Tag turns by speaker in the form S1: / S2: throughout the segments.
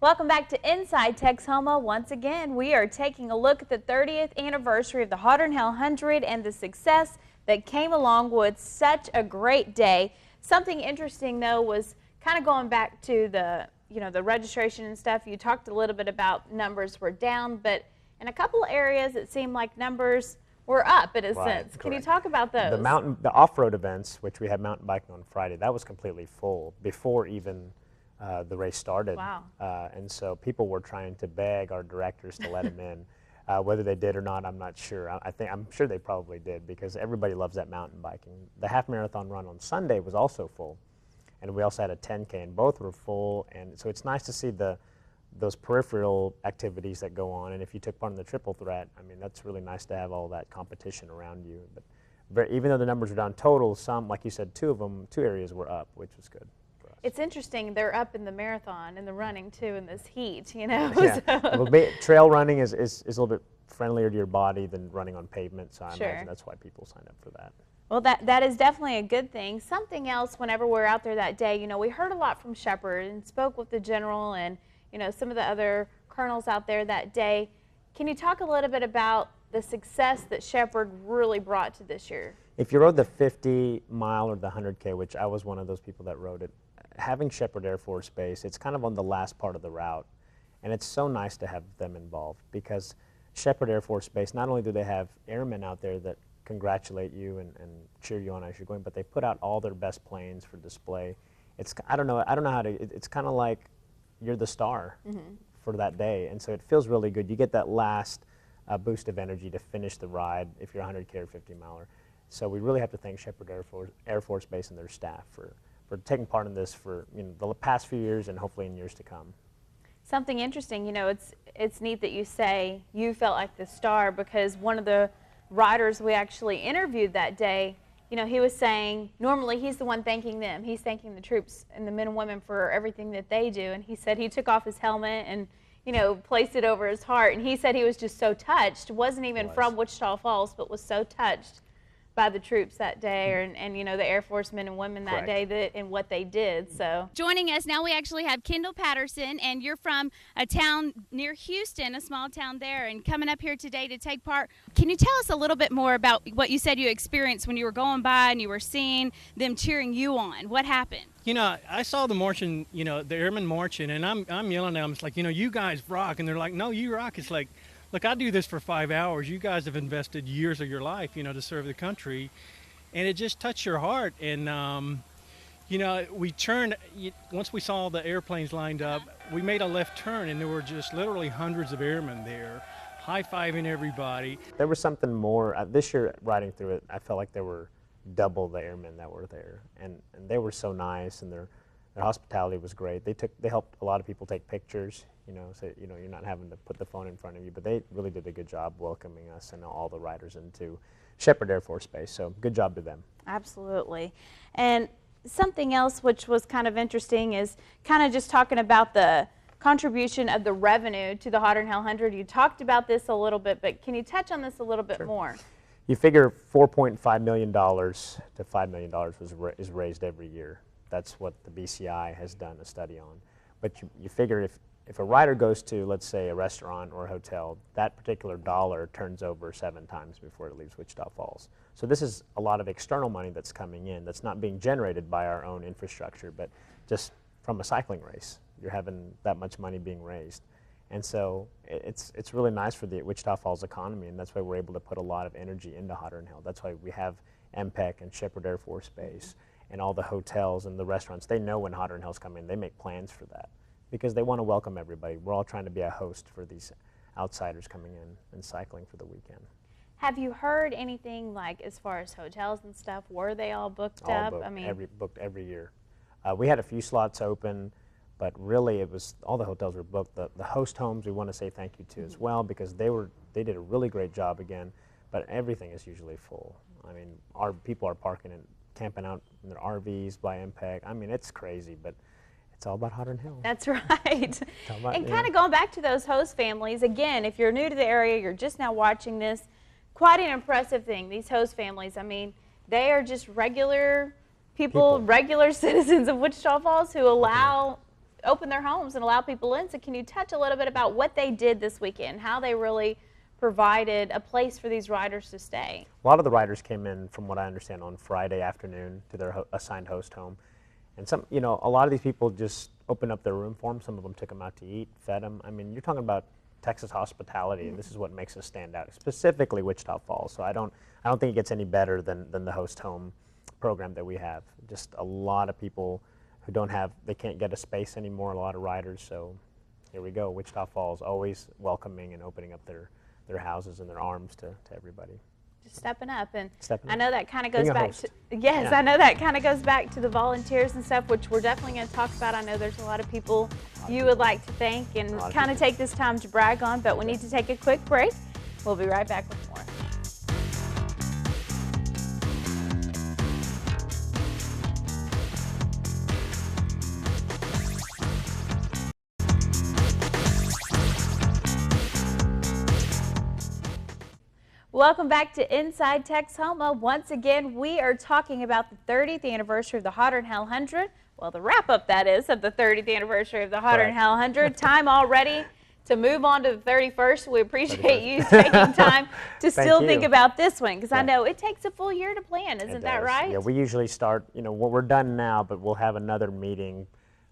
S1: Welcome back to Inside Texoma. Once again, we are taking a look at the 30th anniversary of the Hotter Than Hell 100 and the success that came along with such a great day. Something interesting, though, was kind of going back to the, the registration and stuff. You talked a little bit about numbers were down, but in a couple of areas it seemed like numbers were up in a sense. Can you talk about those?
S2: The off-road events, which we had mountain biking on Friday, that was completely full before even the race started.
S1: Wow.
S2: And so people were trying to beg our directors to let them in. Whether they did or not, I'm not sure. I'm sure they probably did, because everybody loves that mountain biking. The half marathon run on Sunday was also full, and we also had a 10K, and both were full. And so it's nice to see those peripheral activities that go on. And if you took part in the triple threat, I mean, that's really nice to have all that competition around you. But even though the numbers were down total, some, like you said, two areas were up, which was good.
S1: It's interesting, they're up in the marathon and the running too in this heat,
S2: Yeah.
S1: So.
S2: Well, trail running is a little bit friendlier to your body than running on pavement, so I imagine that's why people sign up for that.
S1: Well, that is definitely a good thing. Something else, whenever we're out there that day, we heard a lot from Shepherd and spoke with the general and, some of the other colonels out there that day. Can you talk a little bit about the success that Shepherd really brought to this year?
S2: If you rode the 50-mile or the 100K, which I was one of those people that rode it, having Shepherd Air Force Base, it's kind of on the last part of the route, and it's so nice to have them involved, because Shepherd Air Force Base, not only do they have airmen out there that congratulate you and cheer you on as you're going, but they put out all their best planes for display. I don't know how to, it's kind of like you're the star for that day, and so it feels really good. You get that last boost of energy to finish the ride if you're a 100K or 50-miler. So we really have to thank Shepherd Air Force Base and their staff for taking part in this for the past few years and hopefully in years to come.
S1: Something interesting, it's neat that you say you felt like the star, because one of the riders we actually interviewed that day, he was saying normally he's the one thanking them. He's thanking the troops and the men and women for everything that they do, and he said he took off his helmet and placed it over his heart, and he said he was just so touched, wasn't even from Wichita Falls, but was so touched by the troops that day, and the Air Force men and women that day and what they did. So
S3: joining us now, we actually have Kendall Patterson, and you're from a town near Houston, a small town there, and coming up here today to take part. Can you tell us a little bit more about what you said you experienced when you were going by and you were seeing them cheering you on? What happened?
S4: I saw the marching, the airmen marching, and I'm yelling at them. It's like, you guys rock, and they're like, no, you rock. It's like, look, I do this for 5 hours. You guys have invested years of your life, to serve the country. And it just touched your heart. And, we turned, once we saw the airplanes lined up, we made a left turn, and there were just literally hundreds of airmen there, high-fiving everybody.
S2: There was something more. This year, riding through it, I felt like there were double the airmen that were there. And they were so nice, and their hospitality was great. They helped a lot of people take pictures. So you're not having to put the phone in front of you, but they really did a good job welcoming us and all the riders into Shepherd Air Force Base. So good job to them.
S1: Absolutely. And something else which was kind of interesting is kind of just talking about the contribution of the revenue to the Hotter Than Hell 100. You talked about this a little bit, but can you touch on this a little bit more?
S2: You figure $4.5 million to $5 million is raised every year. That's what the BCI has done a study on. But you figure if a rider goes to, let's say, a restaurant or a hotel, that particular dollar turns over 7 times before it leaves Wichita Falls. So this is a lot of external money that's coming in that's not being generated by our own infrastructure, but just from a cycling race. You're having that much money being raised. And so it's really nice for the Wichita Falls economy, and that's why we're able to put a lot of energy into Hotter Than Hell. That's why we have MPEC and Shepherd Air Force Base and all the hotels and the restaurants. They know when Hotter Than Hell's coming. They make plans for that, because they want to welcome everybody. We're all trying to be a host for these outsiders coming in and cycling for the weekend.
S1: Have you heard anything like as far as hotels and stuff? Were they all booked up?
S2: Booked every year. We had a few slots open, but really it was all the hotels were booked. The host homes we want to say thank you to as well, because they did a really great job again, but everything is usually full. I mean, our people are parking and camping out in their RVs by MPEC. I mean, it's crazy, but it's all about Hotter Than Hell.
S1: That's right. And kind of going back to those host families, again, if you're new to the area, you're just now watching this, quite an impressive thing. These host families, I mean, they are just regular people, regular citizens of Wichita Falls who allow open their homes and allow people in. So can you touch a little bit about what they did this weekend, how they really provided a place for these riders to stay?
S2: A lot of the riders came in, from what I understand, on Friday afternoon to their assigned host home. And some, you know, a lot of these people just opened up their room for them. Some of them took them out to eat, fed them. I mean, you're talking about Texas hospitality, and this is what makes us stand out, specifically Wichita Falls. So I don't think it gets any better than the host home program that we have. Just a lot of people who they can't get a space anymore, a lot of riders. So here we go. Wichita Falls, always welcoming and opening up their houses and their arms to everybody.
S1: Just stepping up. And
S2: Stepping
S1: I
S2: up.
S1: know that kind of goes back
S2: host.
S1: to, yes,
S2: Yeah.
S1: I know that kind of goes back to the volunteers and stuff, which we're definitely going to talk about. I know there's a lot of people you would like to thank and kind of take this time to brag on, but we need to take a quick break. We'll be right back with more. Welcome back to Inside Texoma. Once again, we are talking about the 30th anniversary of the Hotter Than Hell 100. Well, the wrap-up, that is, of the 30th anniversary of the Hotter Than Hell 100. Time already to move on to the 31st. We appreciate you taking time to still think about this one, because I know it takes a full year to plan. Isn't that right?
S2: Yeah, we usually start, you know, we're done now, but we'll have another meeting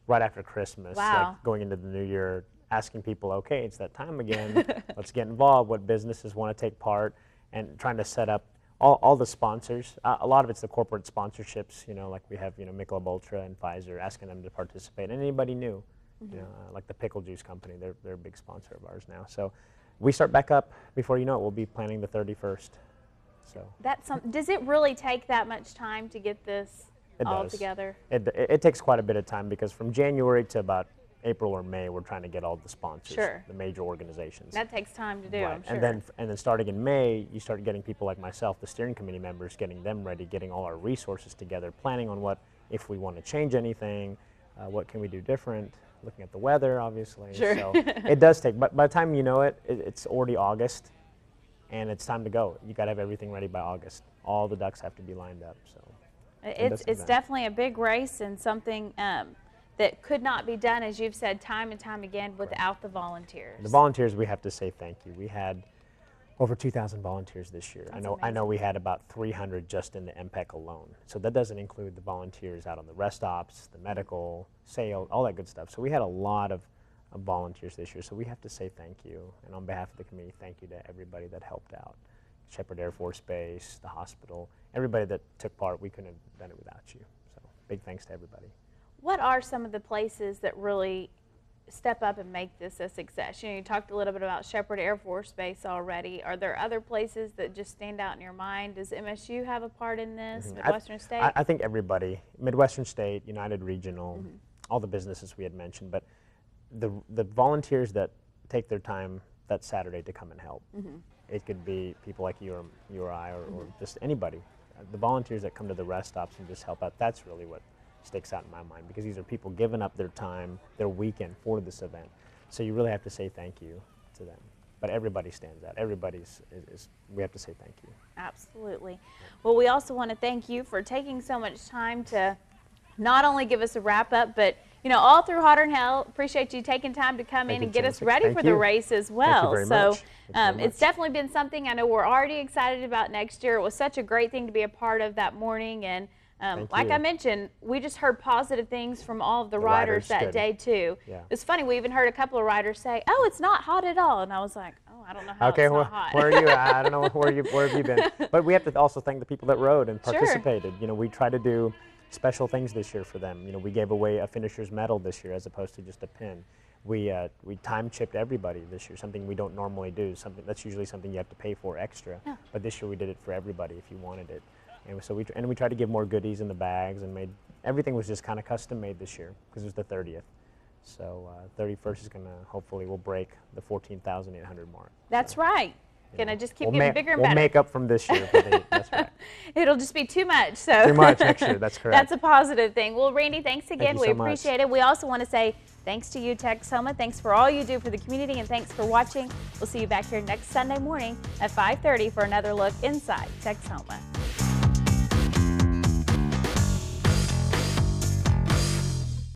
S2: right after Christmas, like going into the new year, asking people, okay, it's that time again. Let's get involved. What businesses want to take part? And trying to set up all the sponsors. A lot of it's the corporate sponsorships, you know, like we have, you know, Michelob Ultra and Pfizer, asking them to participate. And anybody new, you know, like the Pickle Juice Company, they're a big sponsor of ours now. So we start back up. Before you know it, we'll be planning the 31st. So
S1: does it really take that much time to get this all together?
S2: It takes quite a bit of time, because from January to about April or May, we're trying to get all the sponsors, the major organizations.
S1: That takes time to do,
S2: right.
S1: I'm sure.
S2: And then starting in May, you start getting people like myself, the steering committee members, getting them ready, getting all our resources together, planning on what, if we want to change anything, what can we do different, looking at the weather, obviously.
S1: Sure.
S2: So it does take, but by the time you know it, it's already August, and it's time to go. You got to have everything ready by August. All the ducks have to be lined up. So
S1: it's definitely a big race, and something that could not be done, as you've said time and time again, without the volunteers.
S2: The volunteers, we have to say thank you. We had over 2,000 volunteers this year. I know we had about 300 just in the MPEC alone. So that doesn't include the volunteers out on the rest stops, the medical, sales, all that good stuff. So we had a lot of volunteers this year. So we have to say thank you. And on behalf of the committee, thank you to everybody that helped out. Shepherd Air Force Base, the hospital, everybody that took part. We couldn't have done it without you. So big thanks to everybody.
S1: What are some of the places that really step up and make this a success? You know, you talked a little bit about Shepherd Air Force Base already. Are there other places that just stand out in your mind? Does MSU have a part in this, Midwestern State?
S2: I think everybody, Midwestern State, United Regional, all the businesses we had mentioned, but the volunteers that take their time that Saturday to come and help. It could be people like you or I or just anybody. The volunteers that come to the rest stops and just help out, that's really what sticks out in my mind, because these are people giving up their time, their weekend for this event. So you really have to say thank you to them. But everybody stands out. We have to say thank you.
S1: Absolutely. Well, we also want to thank you for taking so much time to not only give us a wrap up, but you know, all through Hotter Than Hell, appreciate you taking time to come in and get us ready for the race as well. So it's definitely been something I know we're already excited about next year. It was such a great thing to be a part of that morning, and like I mentioned, we just heard positive things from all of the riders that day too.
S2: Yeah.
S1: It's funny, we even heard a couple of riders say, "Oh, it's not hot at all," and I was like, "Oh, I don't know how it's not hot."
S2: Where are you at? I don't know where have you been? But we have to also thank the people that rode and participated. You know, we try to do special things this year for them. You know, we gave away a finisher's medal this year as opposed to just a pin. We time chipped everybody this year, something we don't normally do. That's usually something you have to pay for extra. Yeah. But this year we did it for everybody if you wanted it. And so we tried to give more goodies in the bags, and everything was just kind of custom made this year because it was the 30th. So 31st is going to, hopefully we'll break the 14,800 mark.
S1: That's right. Gonna just keep getting bigger and better.
S2: We'll make up from this year. That's right.
S1: It'll just be too much. So
S2: too much next year. That's correct.
S1: That's a positive thing. Well, Randy, thanks again.
S2: Thank you so much.
S1: Appreciate it. We also want to say thanks to you, Texoma. Thanks for all you do for the community, and thanks for watching. We'll see you back here next Sunday morning at 5:30 for another look inside Texoma.